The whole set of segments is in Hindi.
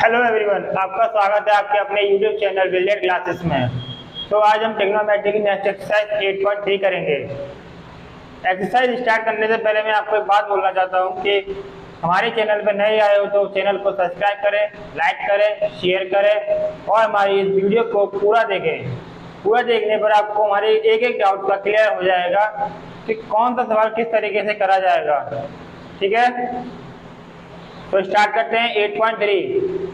हेलो एवरीवन, आपका स्वागत है आपके अपने यूट्यूब चैनल ब्रिलियंट क्लासेस में। तो आज हम ट्रिग्नोमेट्री की नेक्स्ट एक्सरसाइज 8.3 करेंगे। एक्सरसाइज स्टार्ट करने से पहले मैं आपको एक बात बोलना चाहता हूं कि हमारे चैनल पर नए आए हो तो चैनल को सब्सक्राइब करें, लाइक करें, शेयर करें और हमारी इस वीडियो को पूरा देखें। पूरा देखने पर आपको हमारे एक एक डाउट का क्लियर हो जाएगा कि कौन सा सवाल किस तरीके से करा जाएगा। ठीक है, तो स्टार्ट करते हैं 8.3।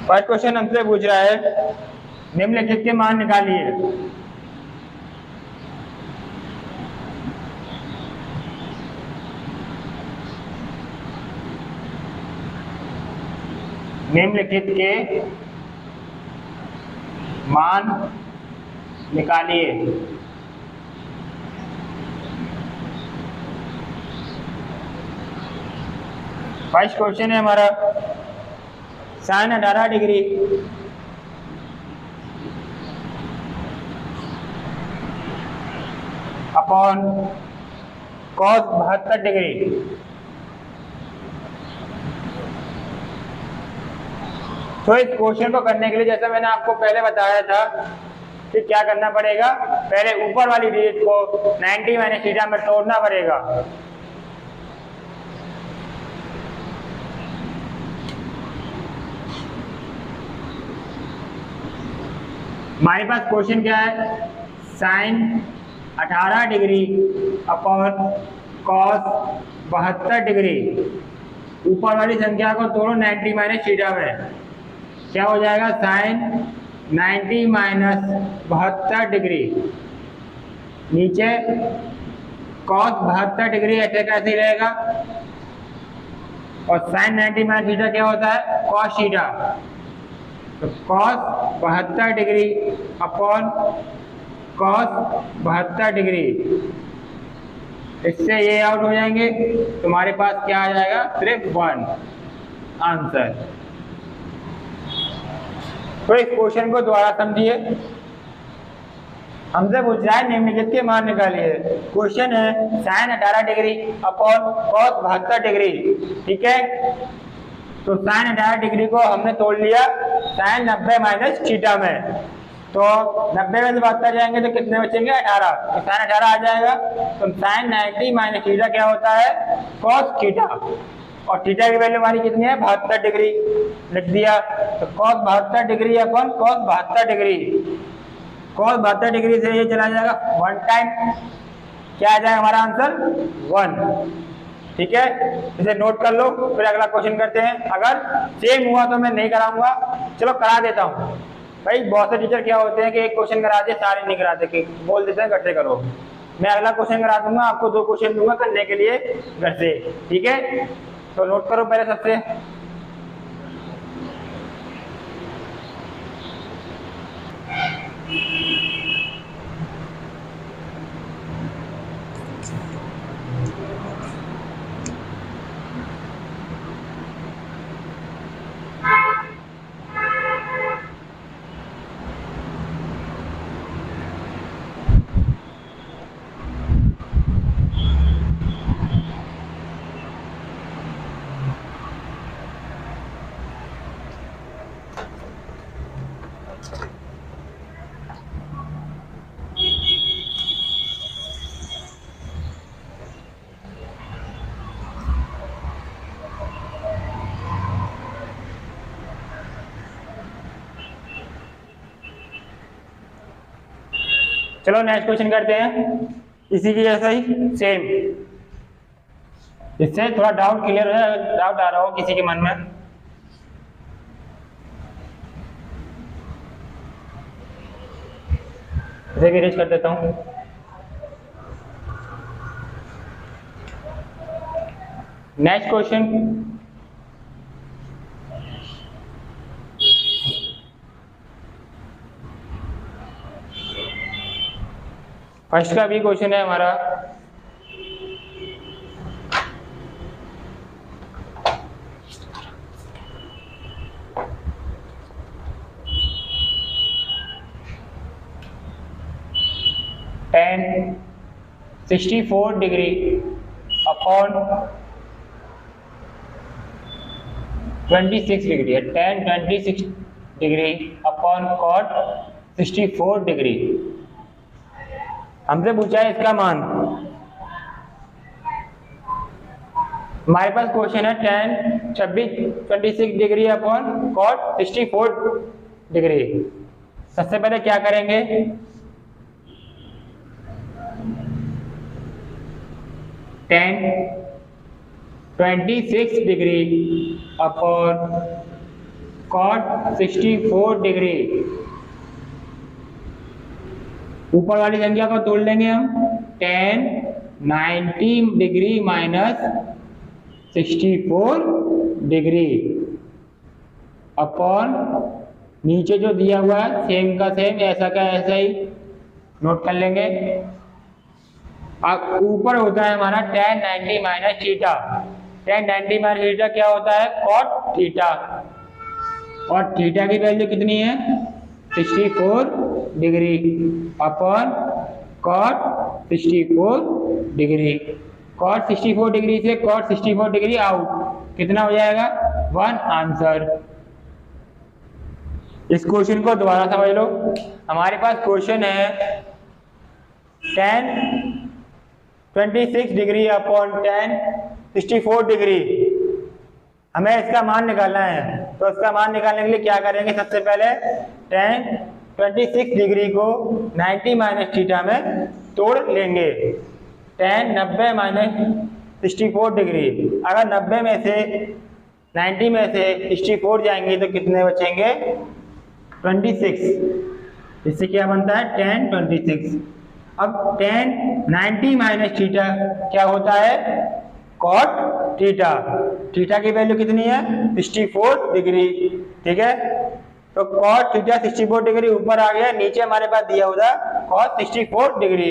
फर्स्ट क्वेश्चन हमसे पूछ रहा है निम्नलिखित के मान निकालिए। निम्नलिखित के मान निकालिए। फर्स्ट क्वेश्चन है हमारा sin 18 degree upon cos 72 degree. तो इस क्वेश्चन को करने के लिए जैसा मैंने आपको पहले बताया था कि क्या करना पड़ेगा, पहले ऊपर वाली डिजिट को 90 माइनस थीटा में तोड़ना पड़ेगा। हमारे पास क्वेश्चन क्या है, sine 18 degree upon cos 72 degree. ऊपर वाली संख्या को तोड़ो 90 माइनस थीटा में, क्या हो जाएगा साइन 90 माइनस 72 डिग्री। नीचे कॉस 72 डिग्री ऐसे कैसे रहेगा, और साइन 90 माइनस थीटा क्या होता है कॉस थीटा। तो cos 72 degree upon cos 72 degree, इससे ये आउट हो जाएंगे। तुम्हारे पास क्या आ जाएगा, सिर्फ 1 आंसर। तो इस क्वेश्चन को दोबारा समझिए। हमसे पूछ रहा है निम्नलिखित के मान निकालिए। क्वेश्चन है sine 18 degree upon cos 72 degree. ठीक है, तो साइन 18 डिग्री को हमने तोड़ लिया साइन 90 माइनस थीटा में। तो 90 में से 72 जाएंगे तो कितने बचेंगे 18, तो साइन 18 आ जाएगा। तो साइन 90 माइनस थीटा क्या होता है कॉस थीटा, और थीटा की वैल्यू हमारी कितनी है 72 डिग्री, लिख दिया। तो कॉस 72 डिग्री अपन कॉस 72 डिग्री, कॉस 72 डिग्री से ये चला जाएगा 1 टाइम, क्या आ जाएगा हमारा आंसर 1। ठीक है, इसे नोट कर लो, फिर अगला क्वेश्चन करते हैं। अगर सेम हुआ तो मैं नहीं कराऊंगा, चलो करा देता हूँ भाई। बहुत से टीचर क्या होते हैं कि एक क्वेश्चन करा दे सारे नहीं कराते, कि बोल देते हैं घर से करो। मैं अगला क्वेश्चन करा दूंगा, आपको 2 क्वेश्चन दूंगा करने के लिए घर से। ठीक है, तो नोट करो पहले सबसे। चलो नेक्स्ट क्वेश्चन करते हैं, इसी की जैसा ही सेम। इससे थोड़ा डाउट क्लियर हो जाए, डाउट आ रहा हो किसी के मन में। इसे भी रेज कर देता हूं। नेक्स्ट क्वेश्चन, फर्स्ट का भी क्वेश्चन है हमारा, tan 64 डिग्री अपॉन 26 डिग्री है, tan 26 degree upon cot 64 degree. हमसे पूछा है इसका मान। हमारे पास क्वेश्चन है tan 26 degree upon cot 64 degree. सबसे पहले क्या करेंगे, tan 26 degree upon cot 64 degree, ऊपर वाली संख्या को तोड़ लेंगे हम, tan 90 degree minus 64 degree upon नीचे जो दिया हुआ है सेम का सेम, ऐसा का ऐसा ही नोट कर लेंगे। अब ऊपर होता है हमारा tan 90 minus theta. tan 90 minus theta क्या होता है, cot थीटा, और थीटा की वैल्यू कितनी है 64 degree upon cot 64 degree. cot 64 degree से cot 64 डिग्री आउट, कितना हो जाएगा 1 आंसर। इस क्वेश्चन को दोबारा समझ लो। हमारे पास क्वेश्चन है tan 26 degree upon tan 64 degree, हमें इसका मान निकालना है। तो इसका मान निकालने के लिए क्या करेंगे, सबसे पहले tan 26 डिग्री को 90 माइनस थीटा में तोड़ लेंगे। tan 90 माइनस 64 डिग्री, अगर 90 में से 90 में से 64 जाएंगे तो कितने बचेंगे 26। इससे क्या बनता है tan 26। अब tan 90 माइनस थीटा क्या होता है cot थीटा। थीटा की वैल्यू कितनी है 64 डिग्री, ठीक है। तो cot थीटा 64 डिग्री ऊपर आ गया, नीचे हमारे पास दिया हुआ cos 64 डिग्री,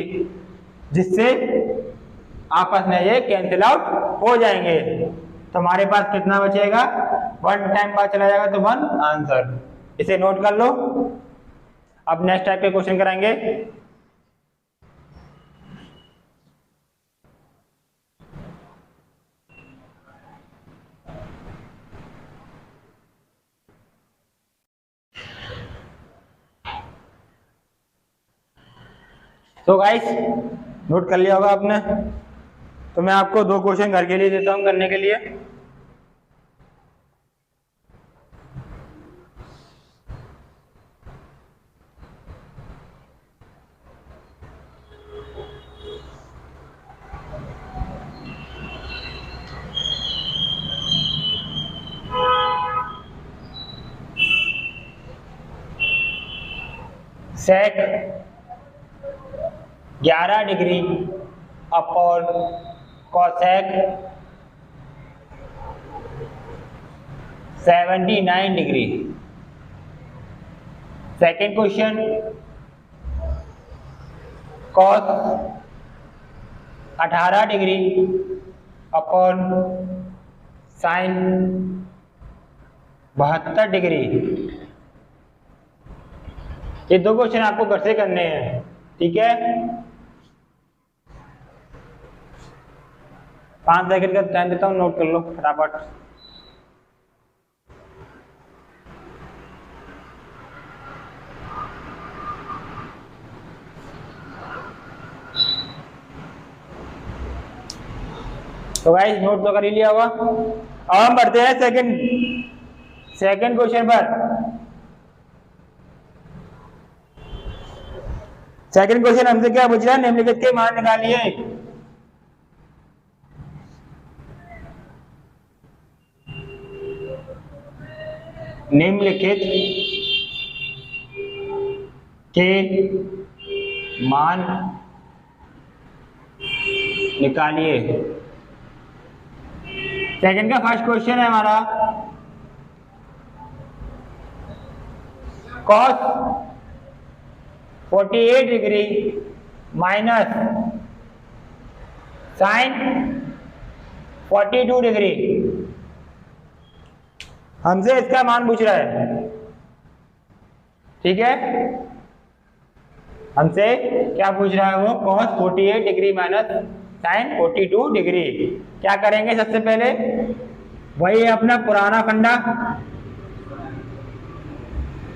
जिससे आपस में ये कैंसिल आउट हो जाएंगे। तो हमारे पास कितना बचेगा, 1 टाइम बाद चला जाएगा तो 1 आंसर। इसे नोट कर लो। अब नेक्स्ट टाइप के क्वेश्चन कराएंगे। तो गाइस नोट कर लिया होगा आपने, तो मैं आपको 2 क्वेश्चन घर के लिए देता हूं करने के लिए। सेक 11 degree upon cosec 79 degree. Second question, cos 18 degree upon sine 72 degree. ये 2 क्वेश्चन आपको घर से करने हैं, ठीक है। 5 सेकंड का टाइम देता हूँ, नोट कर लो फटाफट। तो गाइस नोट तो कर ही लिया होगा। अब हम बढ़ते हैं सेकंड क्वेश्चन पर। सेकंड क्वेश्चन हमसे क्या पूछ रहा है, निम्नलिखित के मान निकालिए। निम्नलिखित के मान निकालिए। सेकंड का फर्स्ट क्वेश्चन है हमारा, cos 48 degree minus sine 42 degree. हमसे इसका मान पूछ रहा है, ठीक है। हमसे क्या पूछ रहा है वो, cos 48 degree minus sin 42 degree. क्या करेंगे सबसे पहले, वही है अपना पुराना फंडा,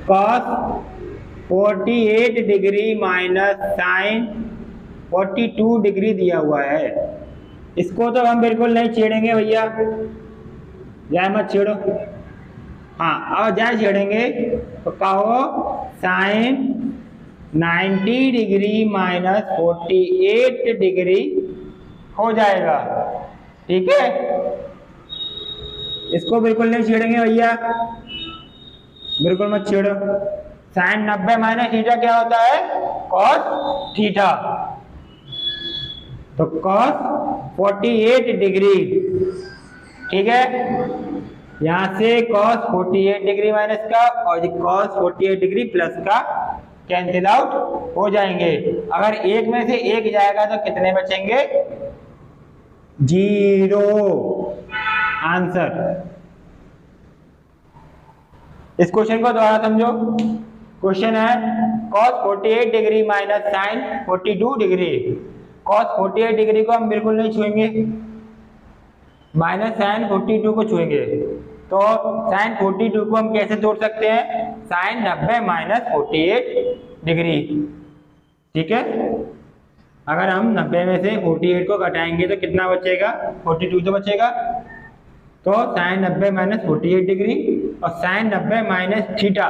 cos 48 degree minus sin 42 degree दिया हुआ है। इसको तो हम बिल्कुल नहीं छेड़ेंगे भैया, जाए मत छेड़ो। हाँ अब जाए छेड़ेंगे तो कहो साइन 90 डिग्री माइनस 48 डिग्री हो जाएगा। ठीक है, इसको बिल्कुल नहीं छेड़ेंगे भैया, बिल्कुल मत छेड़ो। साइन 90 माइनस थीटा क्या होता है, कॉस थीटा। तो कॉस 48 डिग्री, ठीक है, यहां से cos 48 डिग्री माइनस का और cos 48 डिग्री प्लस का कैंसिल आउट हो जाएंगे। अगर एक में से एक जाएगा तो कितने बचेंगे, 0 आंसर। इस क्वेश्चन को दोबारा समझो। क्वेश्चन है cos 48 degree minus sin 42 degree. cos 48 degree को हम बिल्कुल नहीं छुएंगे, माइनस साइन 42 को छुएंगे। तो साइन 42 को हम कैसे तोड़ सकते हैं, साइन 90 माइनस 48 डिग्री। ठीक है, अगर हम 90 में से 48 को घटाएंगे तो कितना बचेगा, 42 तो बचेगा। तो साइन 90 माइनस 48 डिग्री और साइन 90 माइनस थीटा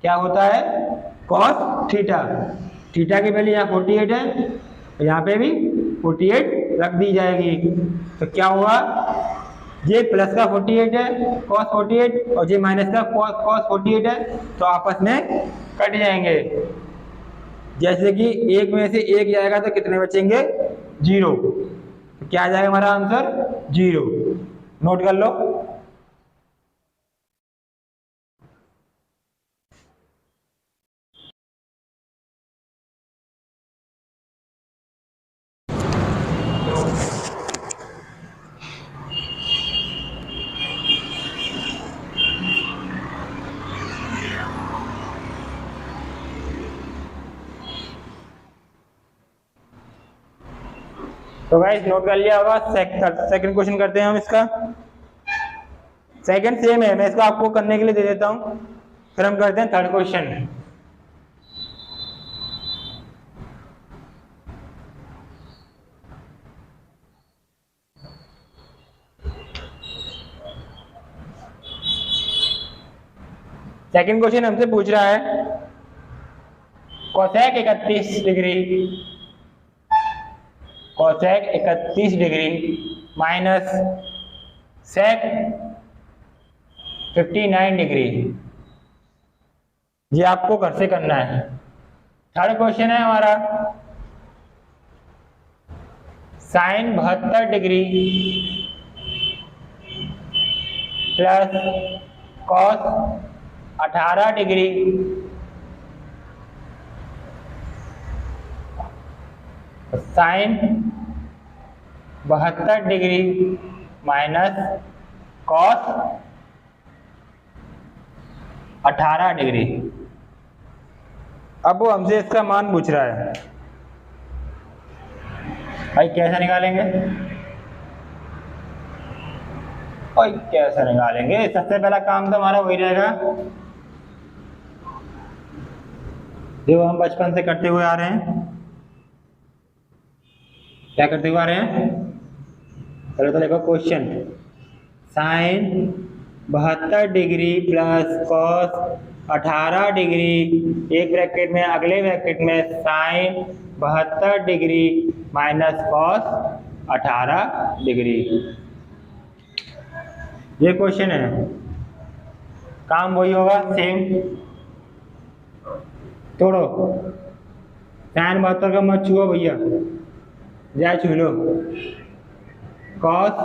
क्या होता है, कॉस थीटा। थीटा की वैल्यू यहाँ 48 है, यहाँ पे भी 48 रख दी जाएगी। तो क्या हुआ, ये प्लस का 48 है cos 48 और ये माइनस का cos 48 है, तो आपस में कट जाएंगे। जैसे कि एक में से एक जाएगा तो कितने बचेंगे, 0। तो क्या आ जाएगा हमारा आंसर, 0। नोट कर लो। तो गाइस नोट कर लिया होगा। सेकंड क्वेश्चन करते हैं हम इसका। सेकंड सेम है, मैं इसको आपको करने के लिए दे देता हूं, फिर हम करते हैं थर्ड क्वेश्चन। सेकंड क्वेश्चन हमसे पूछ रहा है cosec 31 degree, cosec 31 degree minus sec 59 degree, ये आपको घर से करना है। थर्ड क्वेश्चन है हमारा sine 72 degree plus cos 18 degree sine 72 degree minus cos 18 degree. अब वो हमसे इसका मान पूछ रहा है, भाई कैसे निकालेंगे, और कैसे निकालेंगे। सबसे पहला काम तो हमारा वही रहेगा जो हम बचपन से करते हुए आ रहे हैं। क्या करते हुए आ रहे हैं, चलो तो देखो question, sine 72 degree plus cos 18 degree, एक ब्रैकेट में अगले ब्रैकेट में sine 72 degree minus cos 18 degree. ये क्वेश्चन है, काम वही होगा सेम। तोड़ो, साइन 72 का मत छुओ भैया, जाए छू लो। कॉस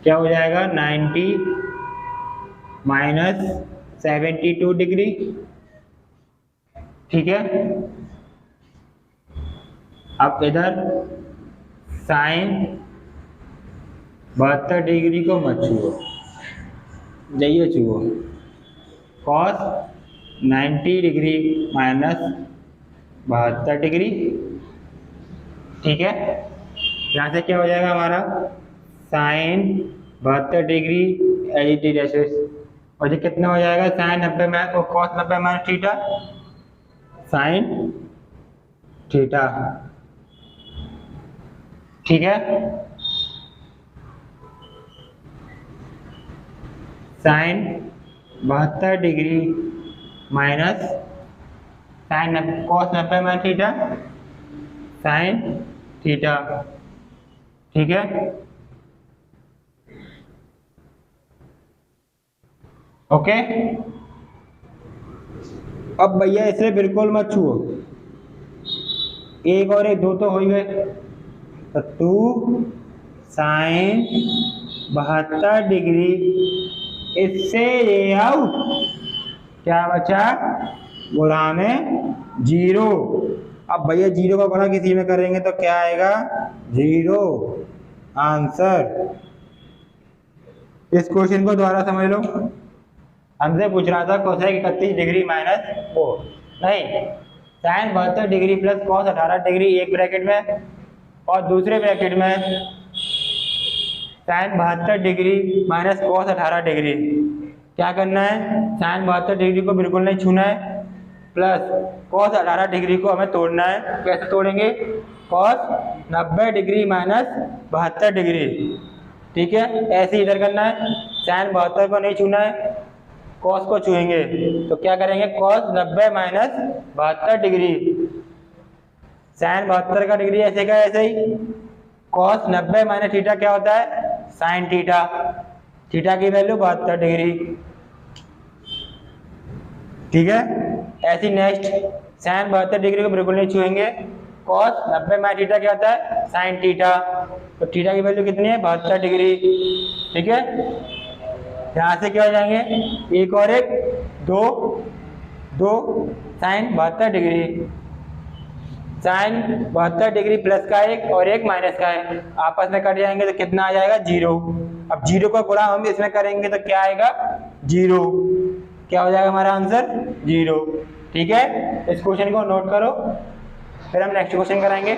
क्या हो जाएगा, 90 माइनस 72 डिग्री। ठीक है, अब इधर साइन 72 डिग्री को मत छुओ, जाइए छुओ। Cos 90 degree minus 72 degree. ठीक है, यहाँ से क्या हो जाएगा हमारा साइन 72 डिग्री एच और ये कितना हो जाएगा साइन 90 माइनस और cos 90 minus theta sine theta. ठीक है, sine 72 degree minus sine cos 90 minus theta sine theta. ठीक है, ओके। अब भैया इसे बिल्कुल मत छुओ, एक और एक दो तो हो ही गए, तो 2 साइन 72 डिग्री इससे ये आउट क्या बचा गुणा में 0। अब भैया 0 का गुणा किसी में करेंगे तो क्या आएगा 0 आंसर। इस क्वेश्चन को दोबारा समझ लो, हमसे पूछ रहा था कोसेक 31 डिग्री माइनस 4 नहीं sine 72 degree plus cos 18 degree एक ब्रैकेट में और दूसरे ब्रैकेट में sine 72 degree minus cos 18 degree. क्या करना है साइन 72 डिग्री को बिल्कुल नहीं छूना है प्लस कॉस 18 डिग्री को हमें तोड़ना है। कैसे तोड़ेंगे कॉस 90 डिग्री माइनस 72 डिग्री। ठीक है, ऐसे इधर करना है, साइन 72 को नहीं छूना है कॉस को छुएंगे तो क्या करेंगे कॉस 90 माइनस 72 डिग्री। साइन 72 का डिग्री ऐसे का ऐसे ही, कॉस 90 माइनस थीटा क्या होता है साइन थीटा, थीटा की वैल्यू 72 डिग्री। ठीक है, ऐसी नेक्स्ट साइन 72 डिग्री को बिल्कुल नहीं छुएंगे, कॉस 90 माइनस थीटा क्या होता है साइन थीटा, तो थीटा की वैल्यू कितनी है 72 डिग्री। ठीक है, यहाँ से क्या हो जाएंगे एक और एक दो sine 72 degree, sine 72 degree plus का एक और एक माइनस का है, आपस में कट जाएंगे तो कितना आ जाएगा 0। अब 0 का गुणा हम इसमें करेंगे तो क्या आएगा 0, क्या हो जाएगा हमारा आंसर 0। ठीक है, इस क्वेश्चन को नोट करो, फिर हम नेक्स्ट क्वेश्चन कराएंगे।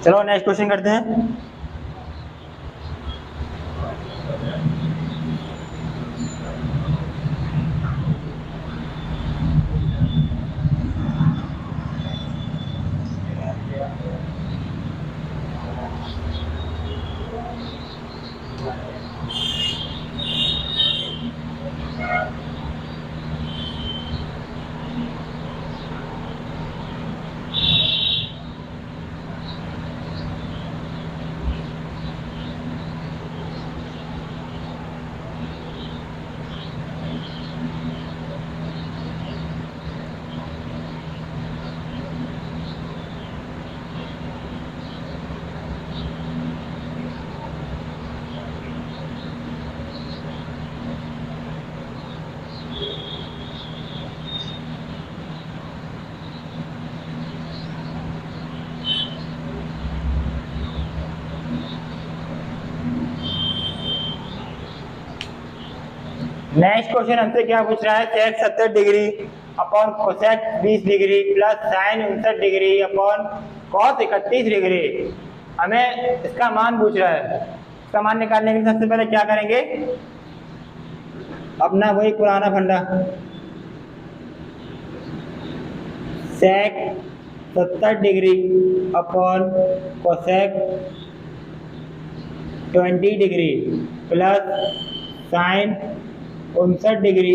चलो नेक्स्ट क्वेश्चन करते हैं। नेक्स्ट क्वेश्चन हमसे क्या पूछ रहा है सेक 70 degree upon cosec 20 degree plus sign 59 degree upon cos 31 degree. हमें इसका मान पूछ रहा है। इसका मान निकालने के लिए सबसे पहले क्या करेंगे, अपना वही पुराना फंडा, सेक 70 degree upon cosec 20 degree plus sign 59 degree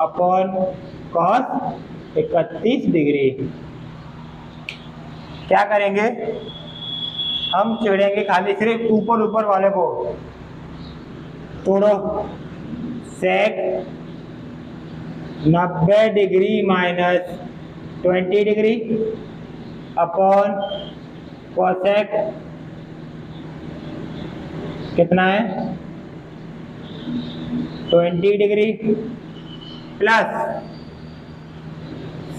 upon cos 31 degree. क्या करेंगे हम छेड़ेंगे खाली सिर्फ ऊपर ऊपर वाले को। तोड़ो, सेक 90 degree minus 20 degree upon cosec कितना है 20 degree plus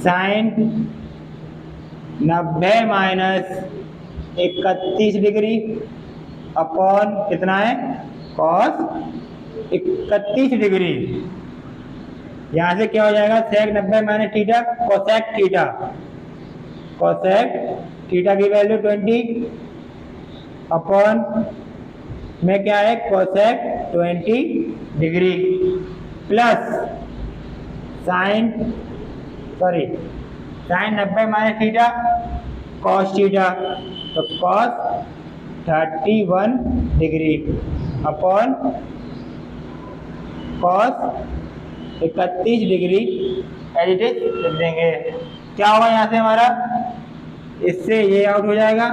sine 90 minus 31 degree upon कितना है कॉस 31 डिग्री। यहाँ से क्या हो जाएगा sec 90 minus theta cosec theta. Cosec theta की वैल्यू 20 अपॉन में क्या है cosec 20 degree plus sine 90 minus theta cos theta, तो cos 31 degree upon cos 31 degree as it is लिख देंगे। क्या होगा यहाँ से हमारा, इससे ये आउट हो जाएगा,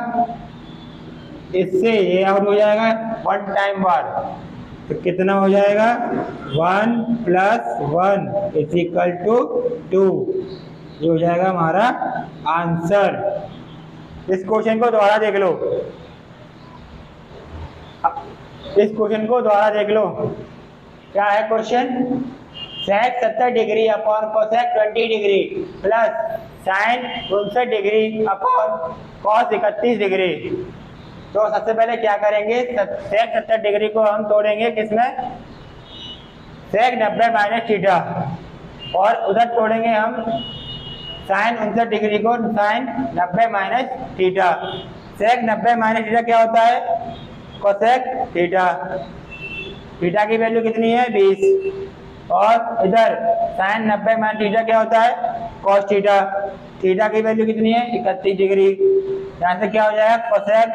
इससे ये आउट हो जाएगा 1 टाइम बार, तो कितना हो जाएगा 1 + 1 = 2। ये हो जाएगा हमारा आंसर। इस क्वेश्चन को दोबारा देख लो, इस क्वेश्चन को दोबारा देख लो। क्या है क्वेश्चन, सेक 70 degree upon cosec 20 degree plus sign 59 degree upon cos 31 degree. तो सबसे पहले क्या करेंगे, सेक 70 डिग्री को हम तोड़ेंगे किसमें, सेक 90 माइनस थीटा, और उधर तोड़ेंगे हम साइन 59 डिग्री को साइन 90 माइनस थीटा। सेक 90 माइनस थीटा क्या होता है कोसेक थीटा। थीटा की वैल्यू कितनी है 20, और इधर साइन 90 माइनस थीटा क्या होता है कॉस थीटा। थीटा की वैल्यू कितनी है 31 डिग्री। यहाँ से क्या हो जाएगा cosec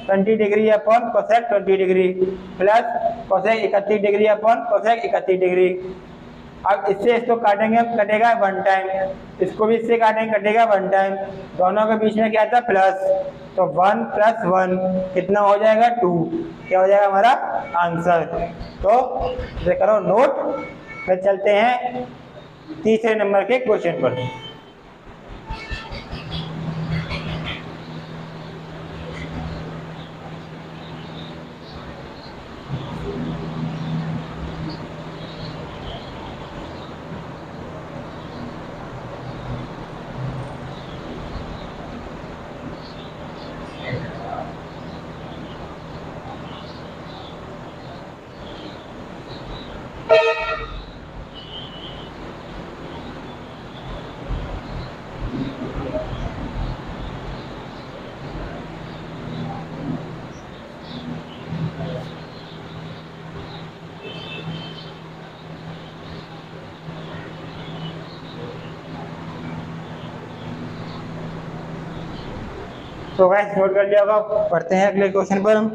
20 degree upon cosec 20 degree plus cosec 31 degree upon cosec 31 degree. अब इससे इसको काटेंगे, कटेगा 1 टाइम, इसको भी इससे काटेंगे, कटेगा 1 टाइम, दोनों के बीच में क्या था प्लस, तो 1 + 1 कितना हो जाएगा 2। क्या हो जाएगा हमारा आंसर। तो इसे करो नोट। फिर चलते हैं तीसरे नंबर के क्वेश्चन पर। तो गाइस नोट कर लिया होगा, पढ़ते हैं अगले क्वेश्चन पर हम।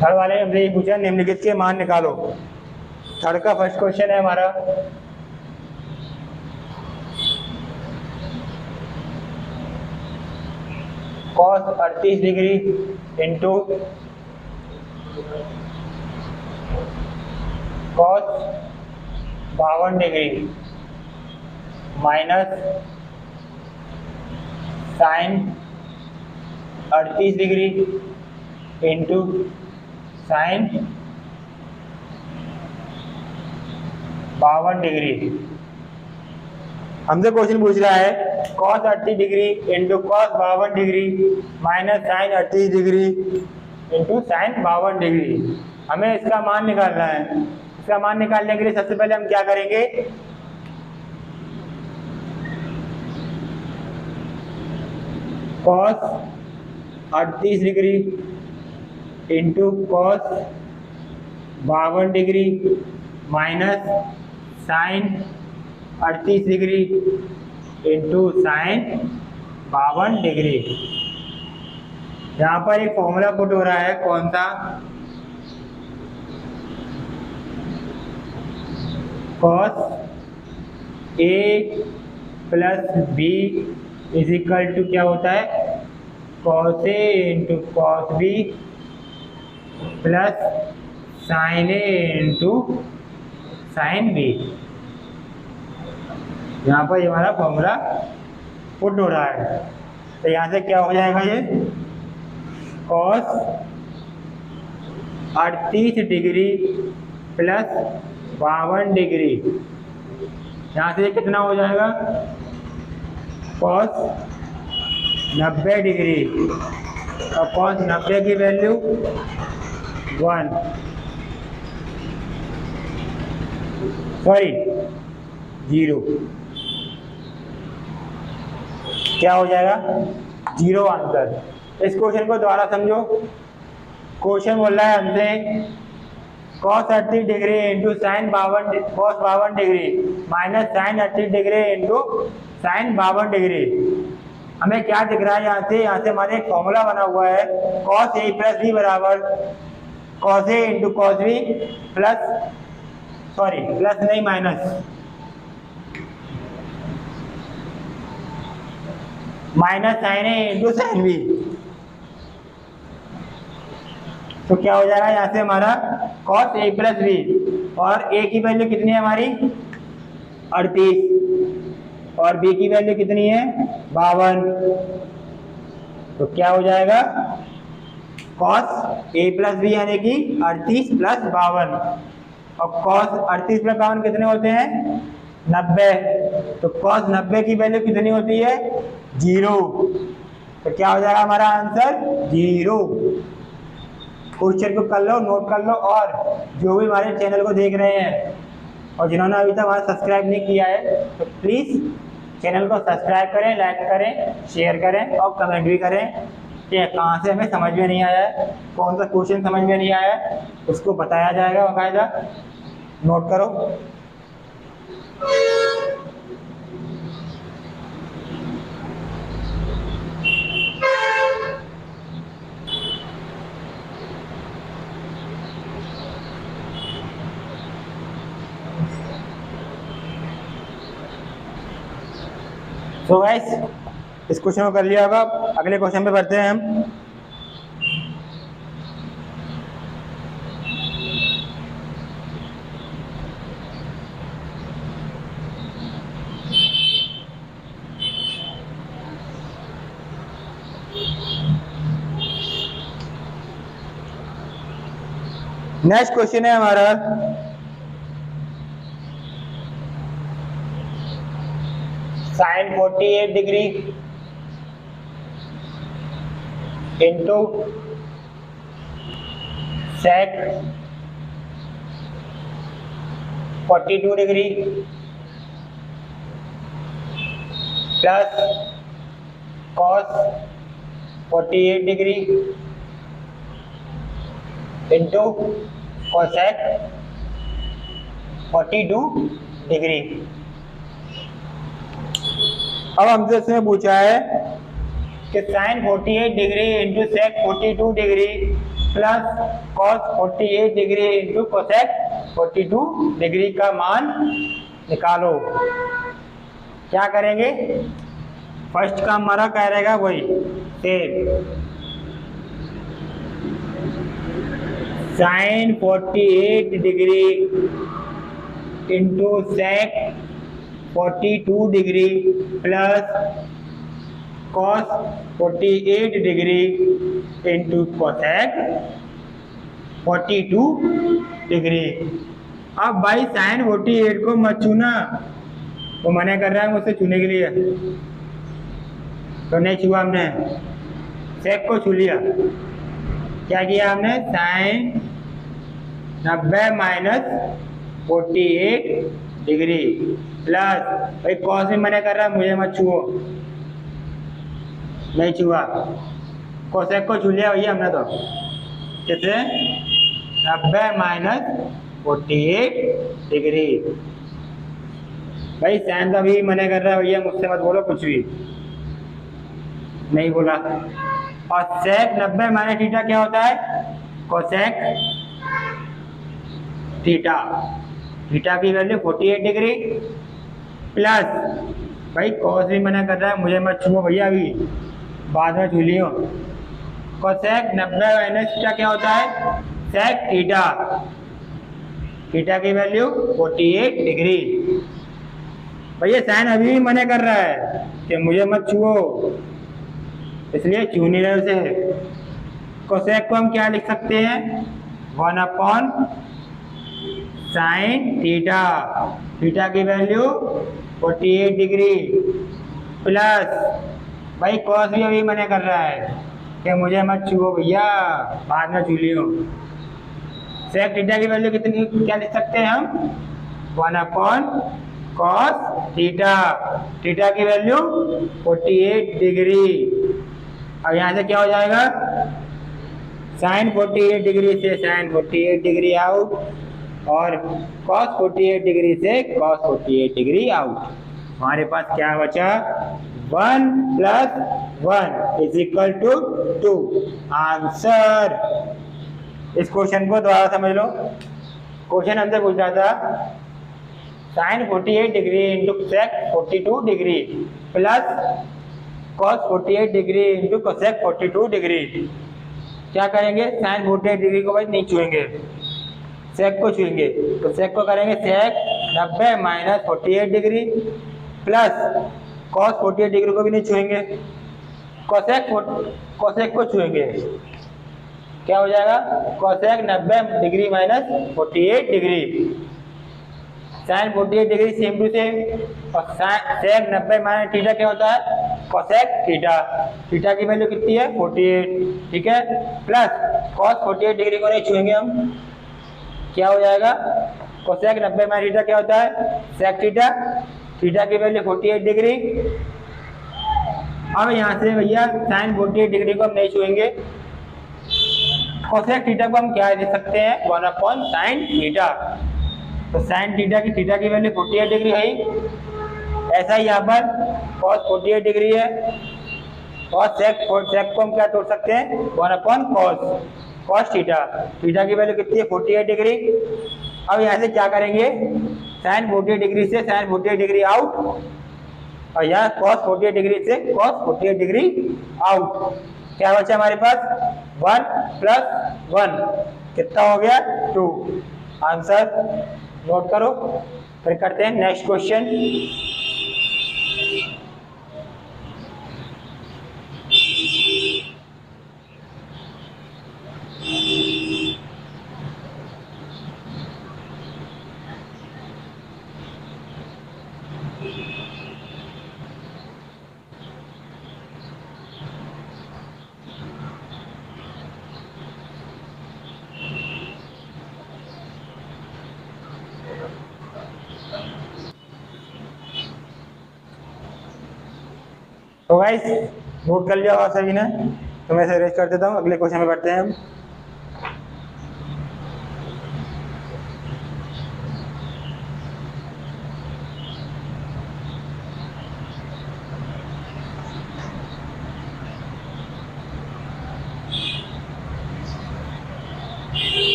थर्ड वाले हमसे ये पूछा निम्नलिखित के मान निकालो। थर्ड का फर्स्ट क्वेश्चन है हमारा, cos 38 degree into cos 52 degree minus sine 38 degree into sine 52 degree. हमसे क्वेश्चन पूछ रहा है cos 38 degree into cos 52 degree minus sine 38 degree into sine 52 degree. हमें इसका मान निकालना है। इसका मान निकालने के लिए सबसे पहले हम क्या करेंगे, cos 38 degree into cos 52 degree minus sine 38 degree into sine 52 degree. यहाँ पर एक फॉर्मूला पुट हो रहा है, कौन सा? cos A plus B is equal to क्या होता है? cos A into cos B प्लस sin A into sin B। यहाँ पर हमारा फॉर्मूला पुट हो रहा है, तो यहाँ से क्या हो जाएगा? ये cos 38 डिग्री प्लस 52 डिग्री, यहाँ से कितना हो जाएगा? cos 90 डिग्री, और cos 90 की वैल्यू 0। क्या हो जाएगा? 0 आंसर। इस क्वेश्चन को दोबारा समझो। क्वेश्चन बोल रहा है हमसे cos 30 degree into sine 52 degree minus sine 30 degree into sine 52 degree. हमें क्या दिख रहा है यहाँ से? यहाँ से हमारे एक फॉर्मूला बना हुआ है, cos A प्लस B बराबर cos A into cos B plus नहीं minus sine A into sine B। तो क्या हो जाएगा यहाँ से हमारा cos A प्लस B, और A की वैल्यू कितनी है हमारी? 38, और B की वैल्यू कितनी है? 52। तो क्या हो जाएगा? cos A प्लस B यानी कि 38 प्लस 52, और cos 38 प्लस 52 कितने होते हैं? 90। तो cos 90 की वैल्यू कितनी होती है? 0। तो क्या हो जाएगा हमारा आंसर? 0। क्वेश्चन को कर लो, नोट कर लो, और जो भी हमारे चैनल को देख रहे हैं और जिन्होंने अभी तक हमारा सब्सक्राइब नहीं किया है तो प्लीज़ चैनल को सब्सक्राइब करें, लाइक करें, शेयर करें और कमेंट भी करें कि कहाँ से हमें समझ में नहीं आया है, कौन सा क्वेश्चन समझ में नहीं आया है, उसको बताया जाएगा बाकायदा। नोट करो। तो गाइस इस क्वेश्चन को कर लिया होगा, अगले क्वेश्चन पे बढ़ते हैं हम। नेक्स्ट क्वेश्चन है हमारा sine 48 degree into sec 42 degree plus cos 48 degree into cosec 42 degree. अब हमसे इसमें पूछा है कि sine 48 degree into sec 42 degree plus cos 48 degree into cosec 42 degree का मान निकालो। क्या करेंगे? फर्स्ट का हमारा क्या रहेगा? वही same sine 48 degree into sec 42 degree plus cos 48 degree into cosec 42 degree. अब भाई साइन 48 को मत छूना, वो मना कर रहा है मुझसे छूने के लिए, तो नहीं छुआ हमने। सेक को छू लिया। क्या किया हमने? साइन 90 माइनस 48 डिग्री प्लस भाई कॉस भी मना कर रहा है, मुझे मत छुओ, नहीं छुआ। कोसेक को छू लिया भैया हमने, तो कितने? 90 माइनस 48 डिग्री। भाई साइन का भी मना कर रहा है भैया, मुझसे मत बोलो कुछ भी। नहीं बोला। और sec 90 माइनस थीटा क्या होता है? Cosec theta. थीटा की वैल्यू 48 डिग्री प्लस, भाई कॉस भी मना कर रहा है, मुझे मत छुओ भैया, अभी बाद में छू लियो। कोसेक 90 माइनस थीटा क्या होता है? Sec theta. थीटा की वैल्यू 48 डिग्री। भैया साइन अभी भी मना कर रहा है कि मुझे मत छुओ, इसलिए छू नहीं रहे उसे। कोसेक को हम क्या लिख सकते हैं? 1/sin theta. थीटा की वैल्यू 48 डिग्री प्लस, भाई कॉस भी अभी मना कर रहा है कि मुझे मत छुओ भैया, बाद में छू लियो। सेक थीटा की वैल्यू कितनी, क्या लिख सकते हैं हम? 1/cos theta. थीटा की वैल्यू 48 डिग्री। अब यहाँ से क्या हो जाएगा? साइन 48 डिग्री से साइन 48 डिग्री आउट, और cos 48 डिग्री से cos 48 डिग्री आउट। हमारे पास क्या बचा? 1 + 1 = 2। आंसर। इस क्वेश्चन को दोबारा समझ लो। क्वेश्चन हमसे पूछ रहा था sine 48 degree into sec 42 degree plus cos 48 degree into cosec 42 degree. क्या करेंगे? साइन 48 डिग्री को भाई नहीं छुएंगे, सेक को छुएंगे। तो सेक को करेंगे सेक 90 minus 48 degree plus cos 48 degree को भी नहीं छुएंगे, कोसेक को छुएंगे। क्या हो जाएगा? Cosec 90 degree minus 48 degree. Sine 48 degree same to same, और सेक 90 माइनस थीटा क्या होता है? Cosec theta. थीटा की वैल्यू कितनी है? 48, ठीक है, प्लस cos 48 डिग्री को नहीं छुएंगे हम। क्या हो जाएगा? कोसेक 90 माइनस थीटा क्या होता है? Sec theta. थीटा की वैल्यू 48 डिग्री। अब यहाँ से भैया साइन 48 डिग्री को हम नहीं छुएंगे, कोसेक थीटा को हम क्या लिख सकते हैं? 1/sin theta. तो साइन थीटा की वैल्यू 48 डिग्री है। ऐसा ही यहाँ पर cos 48 डिग्री है, और सेक को हम क्या तोड़ सकते हैं? 1/cos theta. थीटा की वैल्यू कितनी है? 48 डिग्री। अब यहाँ से क्या करेंगे? साइन 48 डिग्री से साइन 48 डिग्री आउट, और यहाँ cos 48 डिग्री से cos 48 डिग्री आउट। क्या बचा हमारे पास? 1 + 1 कितना हो गया? 2। आंसर नोट करो, फिर करते हैं नेक्स्ट क्वेश्चन। तो गाइस नोट कर लिया होगा सभी ने, तो मैं इसे रेस्ट कर देता हूँ, अगले क्वेश्चन में बढ़ते हैं हम।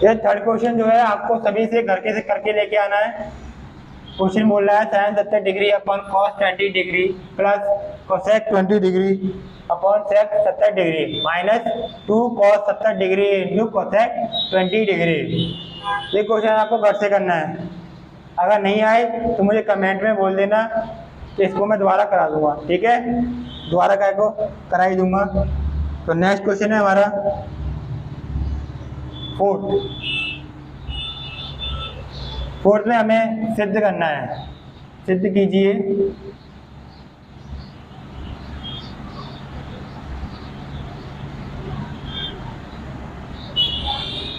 ये थर्ड क्वेश्चन जो है आपको सभी से घर के से करके लेके आना है। क्वेश्चन बोल रहा है sine 70 degree upon cos 20 degree plus cosec 20 degree upon sec 70 degree minus 2 cos 70 degree into cosec 20 degree. ये क्वेश्चन आपको घर से करना है। अगर नहीं आए तो मुझे कमेंट में बोल देना कि इसको मैं दोबारा करा दूंगा, ठीक है, दोबारा क्या को करा ही दूंगा। तो नेक्स्ट क्वेश्चन है हमारा फोर्थ में हमें सिद्ध करना है। सिद्ध कीजिए।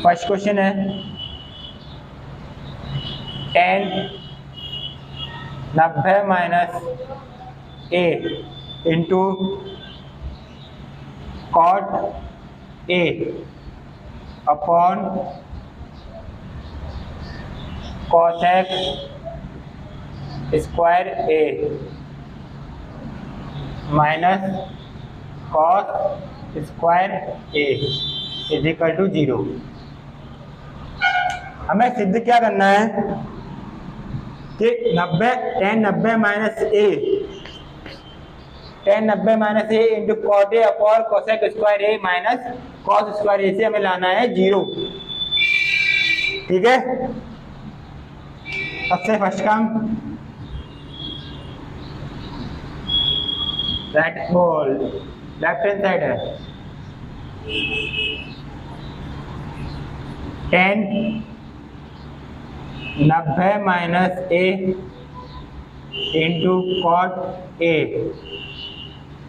फर्स्ट क्वेश्चन है 10 90 minus a into cot a upon cosec square a minus cos square a is equal to 0। हमें सिद्ध क्या करना है कि 10 90 minus a 10 90 minus a into cot A upon cosec square a minus cos square a से हमें लाना है 0, ठीक है। सबसे फर्स्ट काम राइट बोल लेफ्ट हैंड साइड है 10 90 minus a into cot a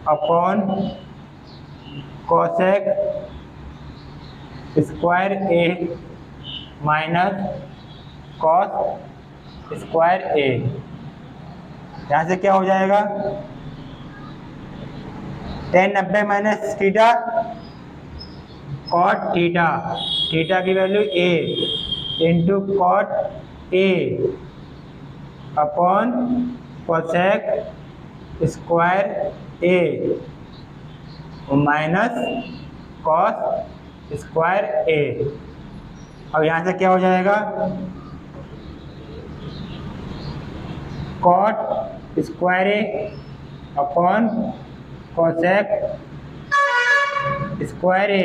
upon cosec square a minus cos square a। यहाँ से क्या हो जाएगा 10 90 minus theta cot theta, theta की value a into cot a upon cosec square a minus cos square a। अब यहाँ से क्या हो जाएगा cot square a upon cosec square a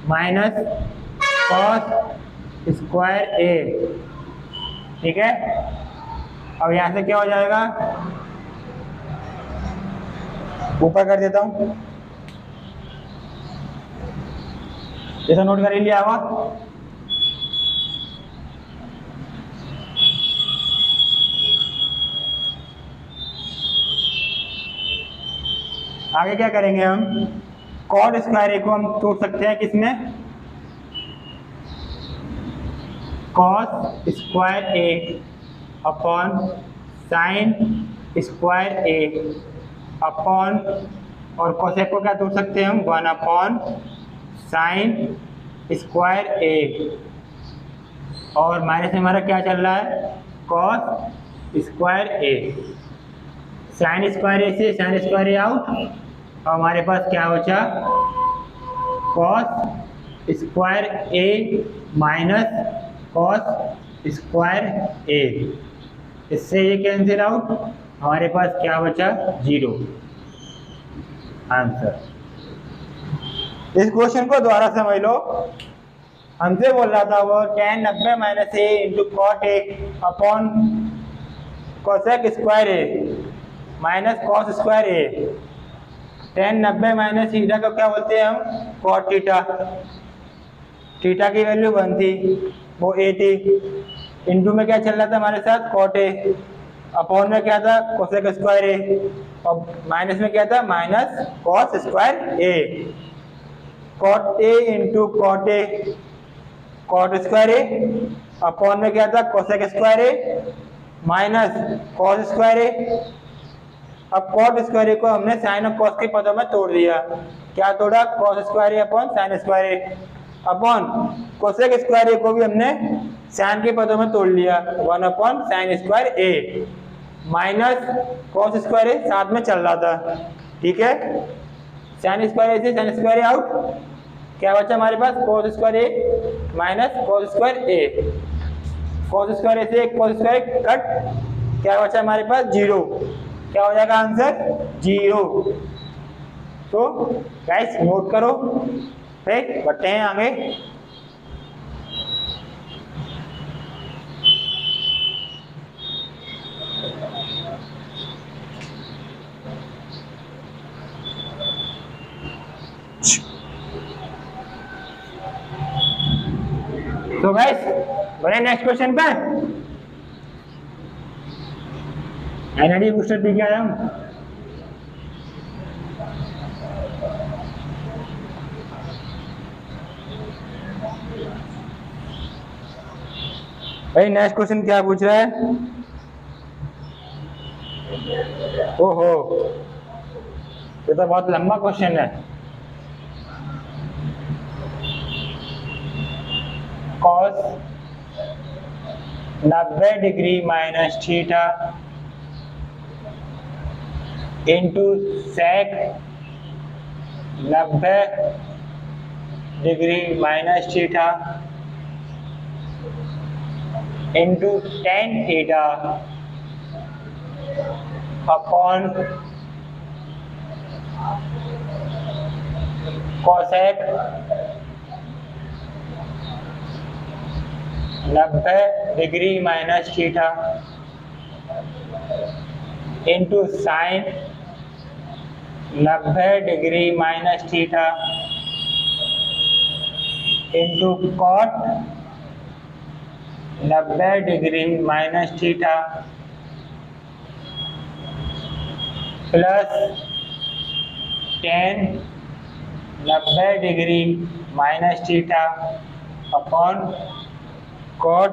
minus cos square a, ठीक है। अब यहाँ से क्या हो जाएगा ऊपर कर देता हूँ, जैसा नोट कर लिया होगा। आगे क्या करेंगे हम कॉट स्क्वायर ए को हम तोड़ सकते हैं किसमें cos square a upon sine square a upon और कोसेक को क्या तोड़ सकते हैं हम 1 अपॉन साइन स्क्वायर ए और माइनस में हमारा क्या चल रहा है कॉस स्क्वायर ए। साइन स्क्वायर ए से साइन स्क्वायर ए आउट और हमारे पास क्या बचा cos square a minus cos square ए। इससे ये कैंसिल आउट, हमारे पास क्या बचा 0 आंसर। इस क्वेश्चन को दोबारा समझ लो। हमसे बोल रहा था वो 10 90 minus a into cot A upon cosec square a minus cos square a. 10 90 minus theta को क्या बोलते हैं हम कॉट थीटा। थीटा की वैल्यू 1 थी वो a थी, इंटू में क्या चल रहा था हमारे साथ कॉट ए, अपॉन में क्या था कोसेक स्क्वायर ए और माइनस में क्या था minus cos square a. Cot a into cot a cot square a upon में क्या था cosec square a minus cos square a. अब कॉट स्क्वायर ए को हमने साइन और कॉस के पदों में तोड़ दिया। क्या तोड़ा cos square a upon sine square a upon cosec square ए को भी हमने साइन के पदों में तोड़ लिया 1 upon sine square a minus cos square ए साथ में चल रहा था, ठीक है। साइन स्क्वायर ए से साइन स्क्वायर ए आउट, क्या बचा हमारे पास cos square a minus cos square A. Cos square ए से कॉस स्क्वायर कट, क्या बचा हमारे पास 0। क्या हो जाएगा आंसर 0। तो गाइस नोट करो, फिर बढ़ते हैं आगे। तो गाइस बढ़े नेक्स्ट क्वेश्चन पे। एनर्जी बूस्टर पी के आया हूँ। भाई नेक्स्ट क्वेश्चन क्या पूछ रहा है? ओहो, ये तो बहुत लंबा क्वेश्चन है। cos 90 degree minus theta into sec 90 degree minus theta into tan theta upon cosec 90 degree minus theta into sine 90 degree minus theta into cot 90 degree minus theta plus tan 90 degree minus theta upon cot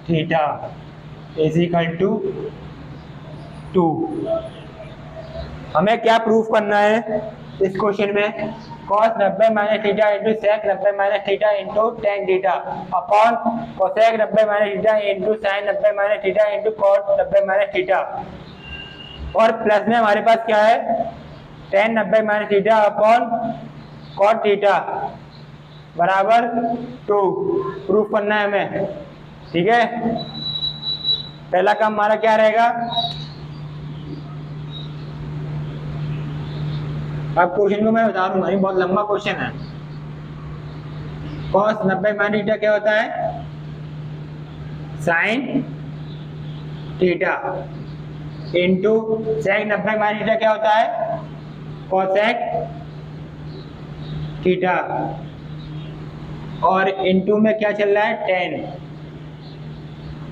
theta is equal to 2। हमें क्या प्रूफ करना है इस क्वेश्चन में? cos 90 minus theta into sec 90 minus theta into tan theta upon cosec 90 minus theta into sin 90 minus theta into cot 90 minus theta, और प्लस में हमारे पास क्या है? tan 90 minus theta upon cot theta बराबर 2 प्रूफ करना है हमें। ठीक है, पहला काम हमारा क्या रहेगा? अब क्वेश्चन को मैं बता दूंगा, ये बहुत लंबा क्वेश्चन है। cos 90 माइनस थीटा क्या होता है? sin theta into sec 90 minus theta क्या होता है? cosec थीटा, और इनटू में क्या चल रहा है? tan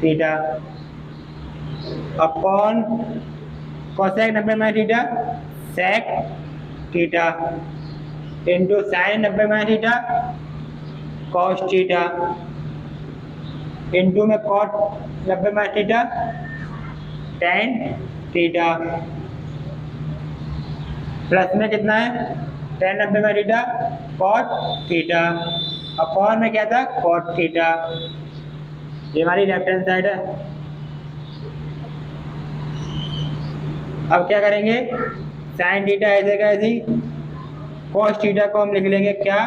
theta upon cosec 90 minus theta sec theta into sin 90 minus theta cos theta into में cot 90 minus theta tan theta, plus में कितना है? tan 90 minus theta cot theta upon में क्या था? cot theta. ये हमारी लेफ्ट हैंड साइड है। अब क्या करेंगे? sin थीटा ऐसे का ऐसी, cos थीटा को हम लिख लेंगे क्या?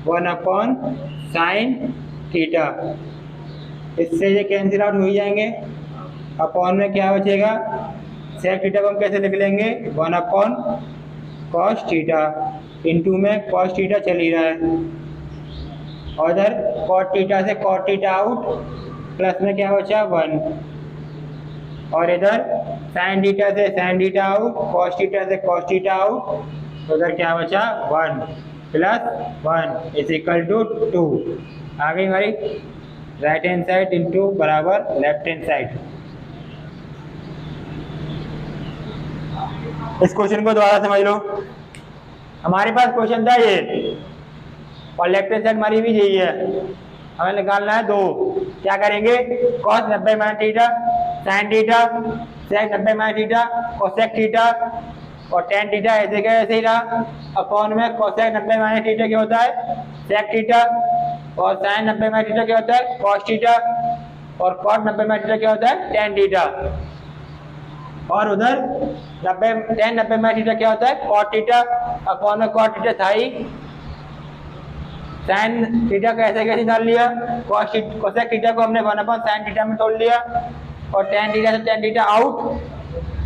1 अपॉन sin थीटा। इससे ये कैंसिल आउट हो ही जाएंगे। अपॉन में क्या बचेगा? sec थीटा को हम कैसे लिख लेंगे? 1 अपॉन cos थीटा इंटू में cos थीटा चल ही रहा है, और इधर cot थीटा से cot थीटा आउट, प्लस में क्या बचा? 1, और इधर sin थीटा से sin theta out, cos theta से cos थीटा आउट, तो इधर क्या बचा? 1 प्लस 1 इज इक्वल टू 2। आ गई हमारी राइट हैंड साइड इंटू बराबर लेफ्ट हैंड साइड। इस क्वेश्चन को दोबारा समझ लो। हमारे पास क्वेश्चन था ये, और लेफ्ट हैंड साइड हमारी भी यही है। हमें निकालना है 2। क्या करेंगे? cos 90 minus theta sin theta sec 90 minus theta cosec theta, और tan थीटा ऐसे का ऐसे ही रहा, अपॉन में cosec 90 माइनस थीटा क्या होता है? sec थीटा, और sin 90 माइनस थीटा क्या होता है? cos थीटा, और cot 90 माइनस थीटा क्या होता है? tan थीटा, और उधर 90 tan 90 माइनस थीटा क्या होता है? cot थीटा, अपॉन में cot थीटा था ही, sin थीटा का ऐसे कैसे डाल लिया? cosec थीटा को हमने 1 अपॉन sin थीटा में तोड़ लिया, और tan थीटा से tan theta out,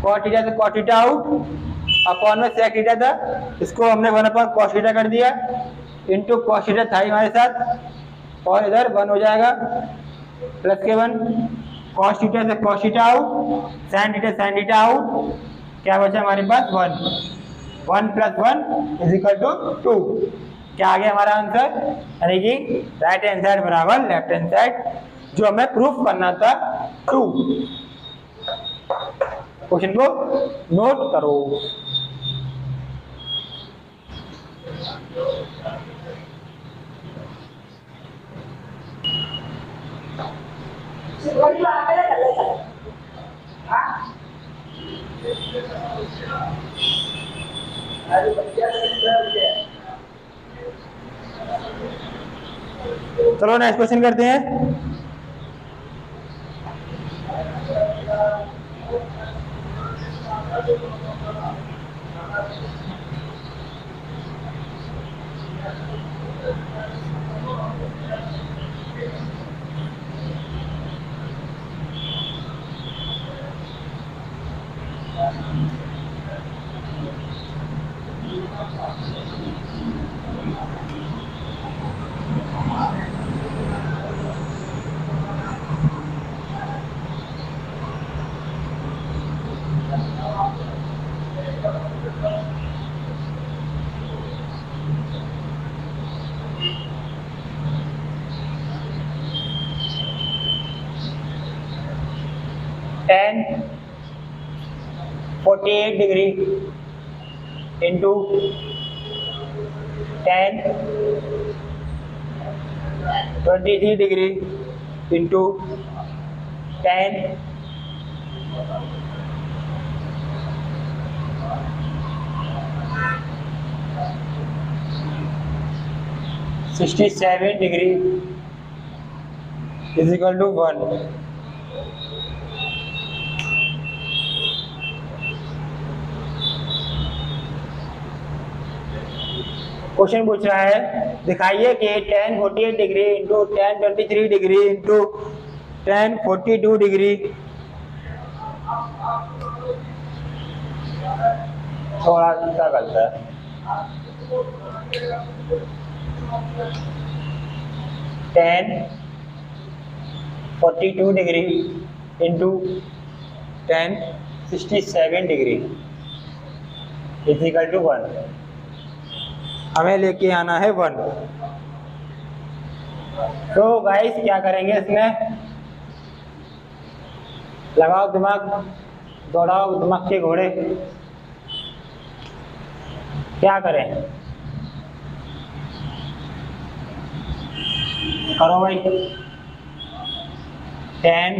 cot theta से cot थीटा आउट, अपॉन में sec थीटा था, इसको हमने 1 अपॉन cos थीटा कर दिया, इंटू cos थीटा था हमारे साथ, और इधर 1 हो जाएगा प्लस के 1, cos थीटा से cos theta out, sin theta out, क्या बचा हमारे पास? 1 प्लस 1 इज इक्वल टू 2। क्या आ गया हमारा आंसर, यानी कि राइट हैंड साइड बराबर लेफ्ट हैंड साइड, जो हमें प्रूफ करना था ट्रू। क्वेश्चन को नोट करो। चलो नेक्स्ट क्वेश्चन करते हैं। tan 48 degree into tan 23 degree into tan 67 degree is equal to 1। Question पूछ रहा है दिखाइए कि tan 48 degree into tan 23 degree into tan 42 degree, थोड़ा सा गलत है, tan 42 degree into tan 67 degree is equal to 1। हमें लेके आना है 1। तो गाइस क्या करेंगे इसमें, लगाओ दिमाग, दौड़ाओ दिमाग के घोड़े, क्या करें, करो भाई। tan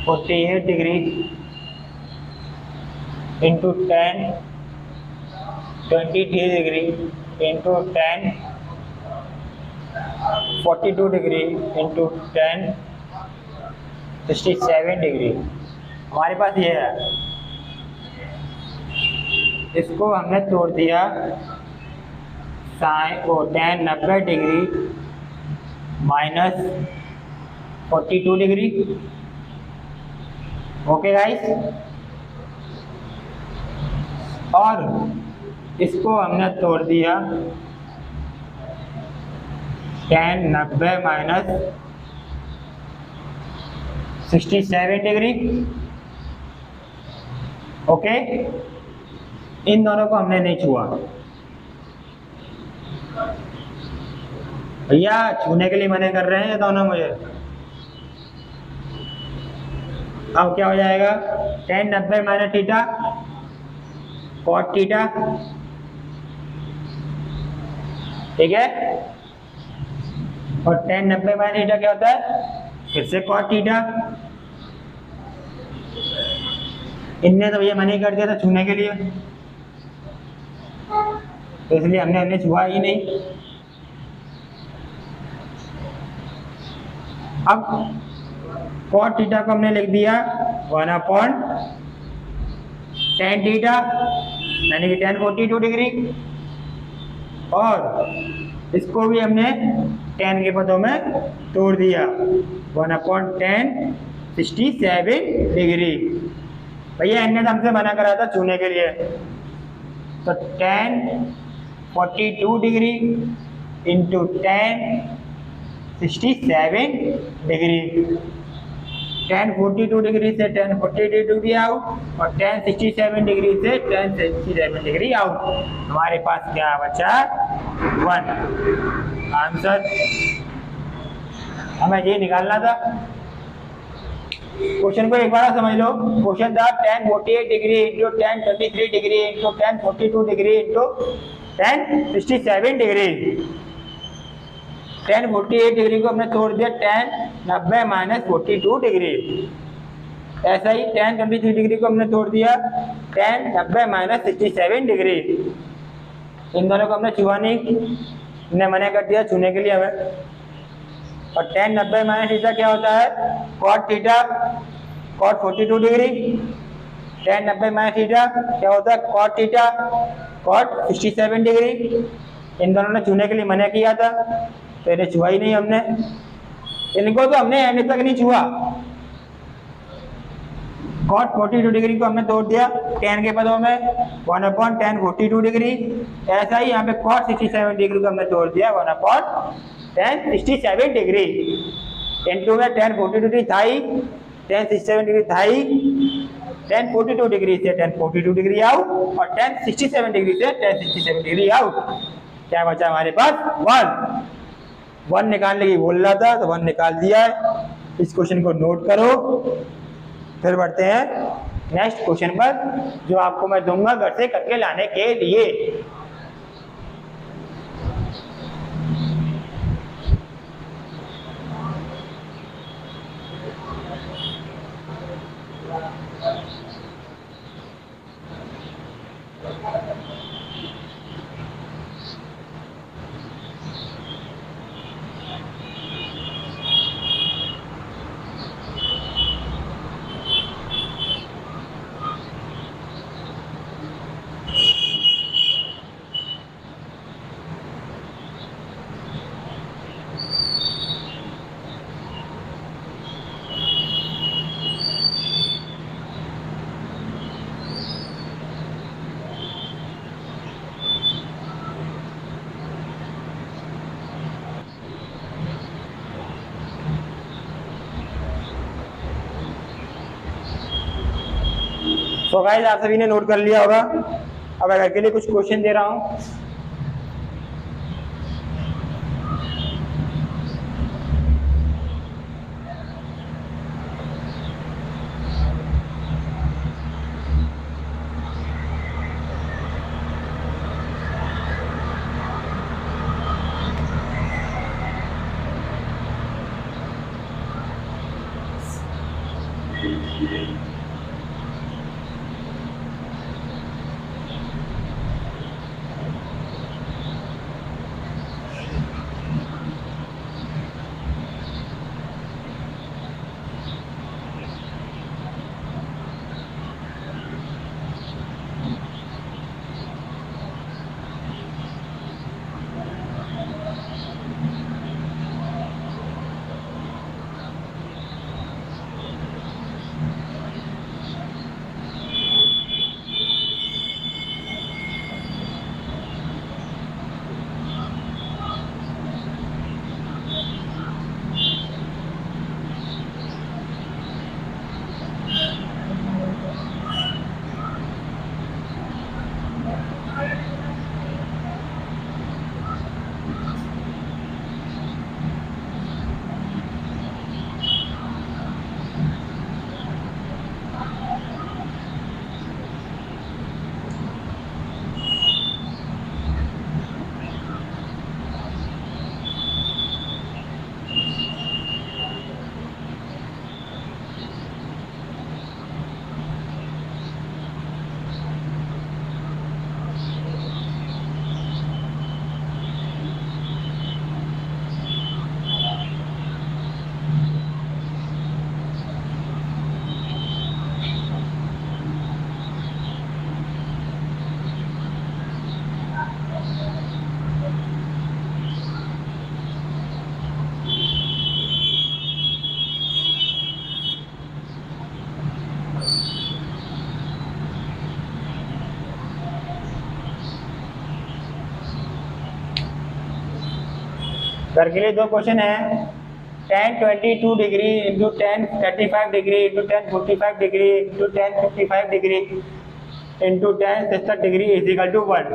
48 degree into tan 23 degree into tan 42 degree into tan 67 degree, हमारे पास ये है। इसको हमने तोड़ दिया tan 90 degree minus 42 degree. Okay guys, और इसको हमने तोड़ दिया tan 90 माइनस 67 डिग्री। ओके, इन दोनों को हमने नहीं छुआ भैया, छूने के लिए मना कर रहे हैं ये दोनों मुझे। अब क्या हो जाएगा, tan 90 minus theta cot theta, ठीक है, और tan 90 माइनस थीटा क्या होता है, फिर से cot थीटा। इनने तो ये मना कर दिया था छूने के लिए, तो इसलिए हमने छुआ ही नहीं। अब cot थीटा को हमने लिख दिया 1/tan थीटा, यानी कि tan 42 डिग्री, और इसको भी हमने tan के पदों में तोड़ दिया 1/tan 67 डिग्री। भैया इनने हमसे मना करा था छूने के लिए, तो tan 42 degree into tan 67 degree, tan 42 degree से tan 42 डिग्री आउट और tan 67 डिग्री से tan 67 डिग्री आउट। हमारे पास क्या बचा, 1। आंसर हमें ये निकालना था। क्वेश्चन को एक बार समझ लो। क्वेश्चन था tan 48 degree into tan 23 degree into tan 42 degree into tan 67 degree. tan 48 degree को हमने तोड़ दिया tan 90 माइनस 42 डिग्री। ऐसा ही tan 23 डिग्री को हमने तोड़ दिया tan 90 माइनस 67 डिग्री। इन दोनों को हमने छुआ नहीं, हमने मना कर दिया छूने के लिए हमें। और tan 90 माइनस थीटा क्या होता है? cot theta cot 42 degree. tan 90 minus theta क्या होता है? cot theta cot 67 degree. इन दोनों ने छूने के लिए मना किया था, तो इन्हें छुआ ही नहीं हमने। इनको तो हमने एंड तक नहीं छुआ। cot 42 डिग्री को हमने तोड़ दिया tan के पदों में 1/tan 42 डिग्री। ऐसा ही यहाँ पे cot 67 डिग्री को हमने तोड़ दिया 1/tan 67 डिग्री। इनटू में tan 42 डिग्री था ही, tan 67 डिग्री था ही, tan 42 डिग्री से tan 42 डिग्री आउट और tan 67 डिग्री से tan 67 डिग्री आउट। क्या बचा हमारे पास? 1 निकालने की बोल रहा था, तो 1 निकाल दिया है। इस क्वेश्चन को नोट करो। फिर बढ़ते हैं नेक्स्ट क्वेश्चन पर, जो आपको मैं दूंगा घर से करके लाने के लिए। तो गाइस आप सभी ने नोट कर लिया होगा। अब अगर के लिए कुछ क्वेश्चन दे रहा हूं। सर के लिए दो क्वेश्चन है। tan 22 degree into tan 35 degree into tan 45 degree into tan 55 degree into tan 66 degree is equal to 1।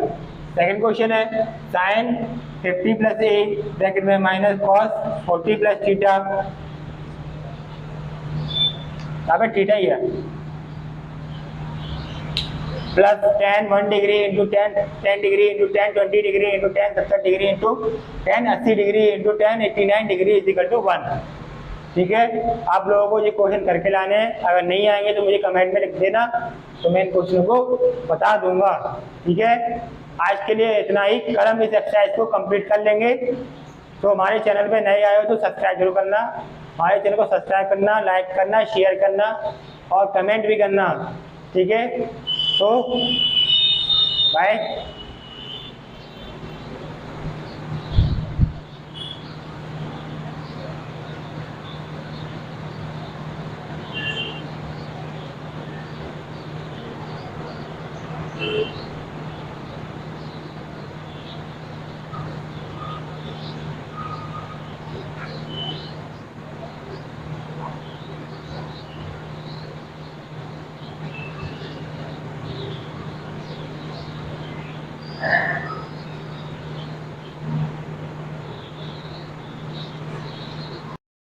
Second question है साइन 50 प्लस ए ब्रैकेट में माइनस कॉस 40 प्लस थीटा, यहाँ पे थीटा ही है, plus tan 1 degree into tan 10 degree into tan 20 degree into tan 70 degree into tan 80 degree into tan 89 degree is equal to 1। ठीक है, आप लोगों को ये क्वेश्चन करके लाने हैं, अगर नहीं आएंगे तो मुझे कमेंट में लिख देना, तो मैं इन क्वेश्चन को बता दूंगा। ठीक है, आज के लिए इतना ही, कल हम इस एक्सरसाइज को कंप्लीट कर लेंगे। तो हमारे चैनल पे नए आए हो तो सब्सक्राइब जरूर करना, हमारे चैनल को सब्सक्राइब करना, लाइक करना, शेयर करना और कमेंट भी करना। ठीक है, तो बाय।